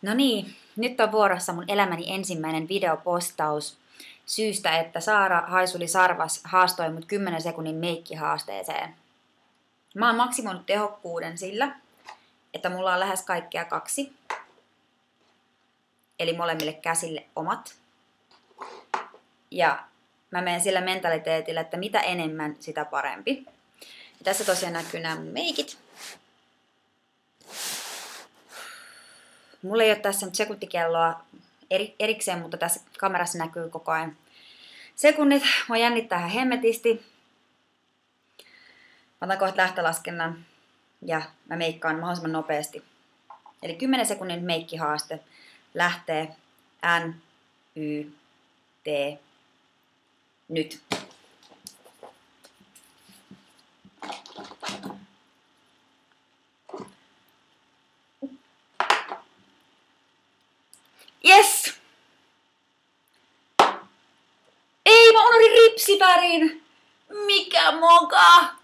No niin, nyt on vuorossa mun elämäni ensimmäinen videopostaus syystä, että Saara Haisuli Sarvas haastoi mut 10 sekunnin meikkihaasteeseen. Mä oon maksimoinut tehokkuuden sillä, että mulla on lähes kaikkea 2. Eli molemmille käsille omat. Ja mä menen sillä mentaliteetillä, että mitä enemmän, sitä parempi. Ja tässä tosiaan näkyy nämä mun meikit. Mulla ei ole tässä nyt sekuntikelloa erikseen, mutta tässä kamerassa näkyy koko ajan sekunnit. Mua jännittää ihan hemmetisti. Mä otan kohta lähtölaskennan ja mä meikkaan mahdollisimman nopeasti. Eli 10 sekunnin meikkihaaste lähtee N, Y, T, nyt. Yes! Ei, mä unohdin ripsivärin! Mikä moka!